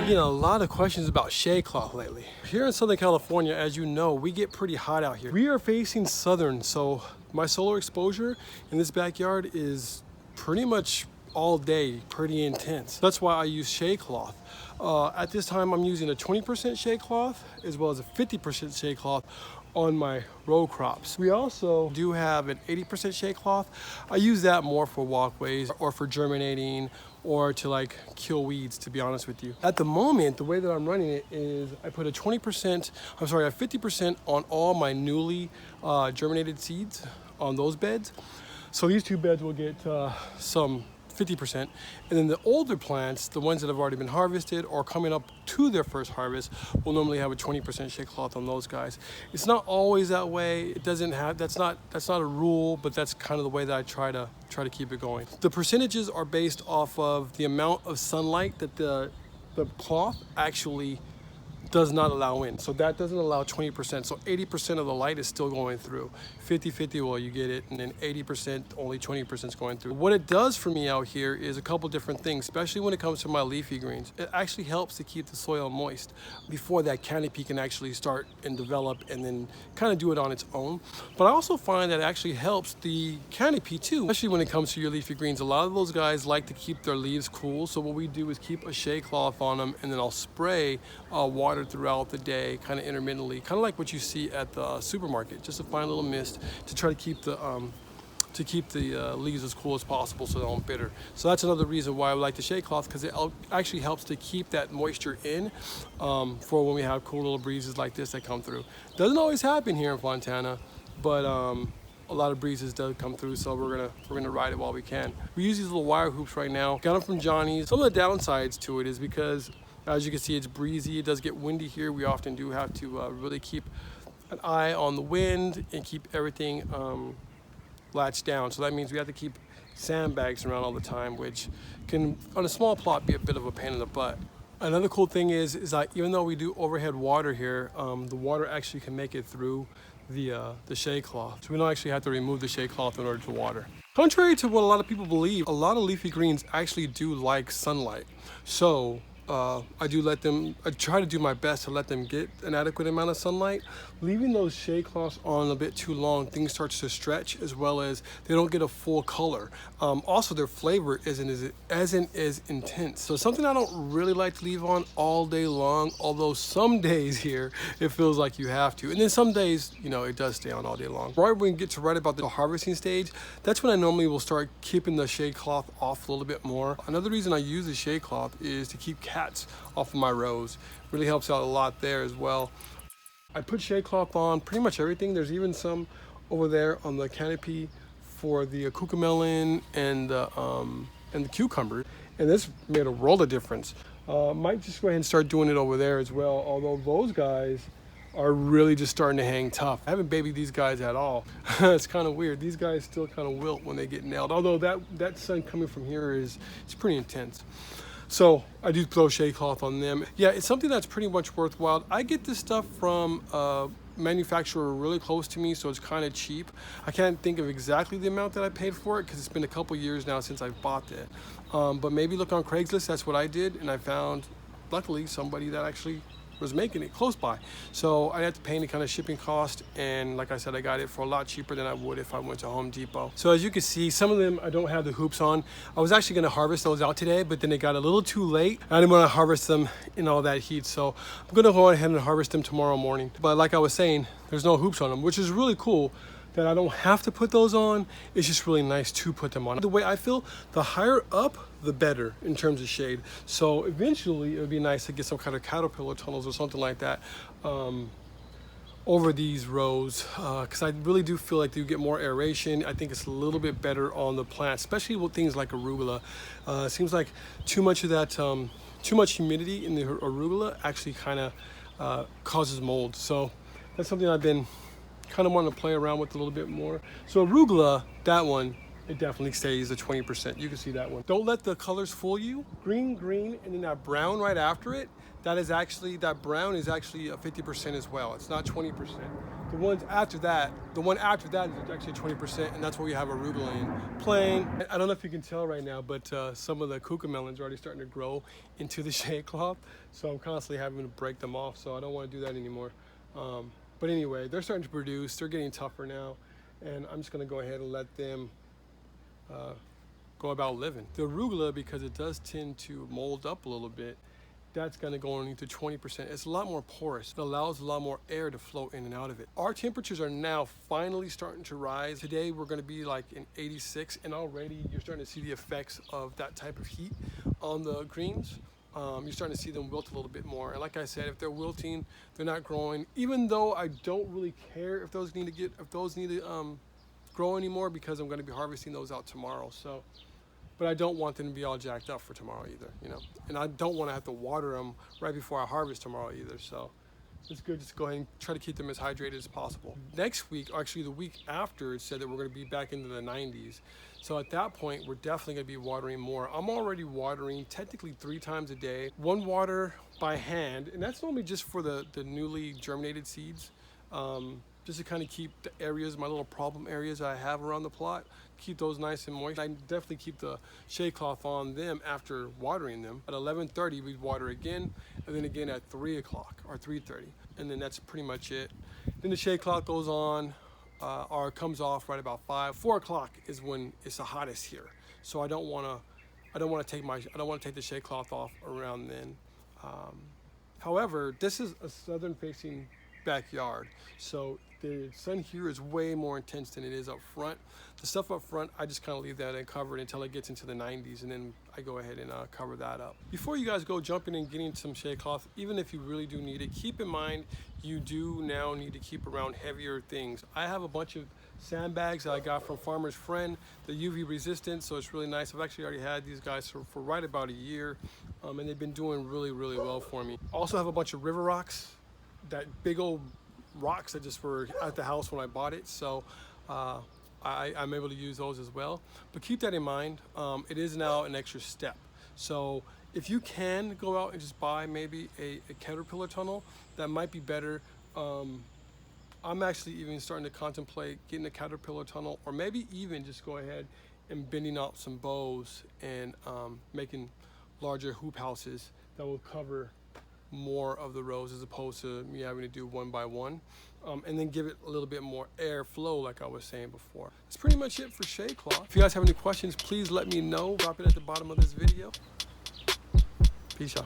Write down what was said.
We're getting a lot of questions about shade cloth lately. Here in Southern California, as you know, we get pretty hot out here. We are facing southern, so my solar exposure in this backyard is pretty much all day, pretty intense. That's why I use shade cloth. At this time, I'm using a 20% shade cloth as well as a 50% shade cloth on my row crops. We also do have an 80% shade cloth. I use that more for walkways or for germinating or to like kill weeds, to be honest with you. At the moment, the way that I'm running it is I put a 50% on all my newly germinated seeds on those beds. So these two beds will get some 50%, and then the older plants, the ones that have already been harvested or coming up to their first harvest, will normally have a 20% shade cloth on those guys. It's not always that way. It doesn't have, that's not a rule, but that's kind of the way that I try to keep it going. The percentages are based off of the amount of sunlight that the cloth actually does not allow in. So that doesn't allow 20%. So 80% of the light is still going through. 50-50, well, you get it, and then 80%, only 20% is going through. What it does for me out here is a couple different things, especially when it comes to my leafy greens. It actually helps to keep the soil moist before that canopy can actually start and develop and then kind of do it on its own. But I also find that it actually helps the canopy too, especially when it comes to your leafy greens. A lot of those guys like to keep their leaves cool. So what we do is keep a shade cloth on them, and then I'll spray water throughout the day, kind of intermittently, kind of like what you see at the supermarket, just a fine little mist to try to keep the leaves as cool as possible so they don't bitter. So that's another reason why I like the shade cloth, because it actually helps to keep that moisture in for when we have cool little breezes like this that come through. Doesn't always happen here in Fontana, but a lot of breezes do come through, so we're gonna ride it while we can. We use these little wire hoops right now. Got them from Johnny's. Some of the downsides to it is because, as you can see, it's breezy. It does get windy here. We often do have to really keep an eye on the wind and keep everything latched down. So that means we have to keep sandbags around all the time, which can, on a small plot, be a bit of a pain in the butt. Another cool thing is that even though we do overhead water here, the water actually can make it through the shade cloth. So we don't actually have to remove the shade cloth in order to water. Contrary to what a lot of people believe, a lot of leafy greens actually do like sunlight. So I try to do my best to let them get an adequate amount of sunlight. Leaving those shade cloths on a bit too long, things start to stretch, as well as they don't get a full color. Also, their flavor isn't as intense. So something I don't really like to leave on all day long, although some days here it feels like you have to. And then some days, you know, it does stay on all day long. Right when we get to right about the harvesting stage, that's when I normally will start keeping the shade cloth off a little bit more. Another reason I use the shade cloth is to keep cats off of my rows. Really helps out a lot there as well. I put shade cloth on pretty much everything. There's even some over there on the canopy for the cucamelon and the cucumber, and this made a world of difference. Might just go ahead and start doing it over there as well, although those guys are really just starting to hang tough. I haven't babied these guys at all. It's kind of weird. These guys still kind of wilt when they get nailed, although that sun coming from here it's pretty intense. So I do throw shade cloth on them. Yeah, it's something that's pretty much worthwhile. I get this stuff from a manufacturer really close to me, so it's kind of cheap. I can't think of exactly the amount that I paid for it because it's been a couple years now since I've bought it. But maybe look on Craigslist. That's what I did, and I found, luckily, somebody that actually was making it close by. So I had to pay any kind of shipping cost, and like I said, I got it for a lot cheaper than I would if I went to Home Depot. So as you can see, some of them I don't have the hoops on. I was actually going to harvest those out today, but then it got a little too late. I didn't want to harvest them in all that heat, so I'm going to go ahead and harvest them tomorrow morning. But like I was saying, there's no hoops on them, which is really cool that I don't have to put those on. It's just really nice to put them on. The way I feel, the higher up, the better in terms of shade. So eventually it would be nice to get some kind of caterpillar tunnels or something like that over these rows, because I really do feel like you get more aeration. I think it's a little bit better on the plants, especially with things like arugula. It seems like too much of that, too much humidity in the arugula actually kind of causes mold. So that's something I've been kind of wanting to play around with a little bit more. So arugula, that one, it definitely stays at 20%. You can see that one. Don't let the colors fool you. Green, and then that brown right after it, that brown is actually a 50% as well. It's not 20%. The ones after that, the one after that is actually 20%, and that's where we have arugula in. Playing, I don't know if you can tell right now, but some of the cucamelons are already starting to grow into the shade cloth, so I'm constantly having to break them off, so I don't want to do that anymore. But anyway, they're starting to produce, they're getting tougher now, and I'm just gonna go ahead and let them go about living. The arugula, because it does tend to mold up a little bit, that's going to go into 20%. It's a lot more porous. It allows a lot more air to flow in and out of it. Our temperatures are now finally starting to rise. Today we're going to be like in 86, and already you're starting to see the effects of that type of heat on the greens. You're starting to see them wilt a little bit more. And like I said, if they're wilting, they're not growing. Even though I don't really care if those need to grow anymore, because I'm going to be harvesting those out tomorrow. So. But I don't want them to be all jacked up for tomorrow either, you know. And I don't want to have to water them right before I harvest tomorrow either. So it's good just to go ahead and try to keep them as hydrated as possible. Next week, or actually the week after, it said that we're going to be back into the 90s. So at that point, we're definitely going to be watering more. I'm already watering technically 3 times a day. One water by hand, and that's normally just for the newly germinated seeds. Just to kind of keep the areas, my little problem areas I have around the plot, keep those nice and moist. I definitely keep the shade cloth on them after watering them. At 11:30, we'd water again, and then again at 3 o'clock or 3:30. And then that's pretty much it. Then the shade cloth goes on, or comes off right about 5. 4 o'clock is when it's the hottest here. So I don't want to take the shade cloth off around then. However, this is a southern facing backyard, so the sun here is way more intense than it is up front. The stuff up front, I just kind of leave that uncovered until it gets into the 90s, and then I go ahead and cover that up. Before you guys go jumping and getting some shade cloth, even if you really do need it, keep in mind you do now need to keep around heavier things. I have a bunch of sandbags that I got from Farmer's Friend. They're UV resistant, so it's really nice. I've actually already had these guys for right about a year, and they've been doing really, really well for me. Also have a bunch of river rocks, that big old rocks that just were at the house when I bought it, so I'm able to use those as well. But keep that in mind, it is now an extra step. So if you can go out and just buy maybe a caterpillar tunnel, that might be better. I'm actually even starting to contemplate getting a caterpillar tunnel, or maybe even just go ahead and bending out some bows and making larger hoop houses that will cover more of the rows, as opposed to me having to do one by one, and then give it a little bit more air flow, like I was saying before. That's pretty much it for shade cloth. If you guys have any questions, please let me know. Drop it at the bottom of this video. Peace out.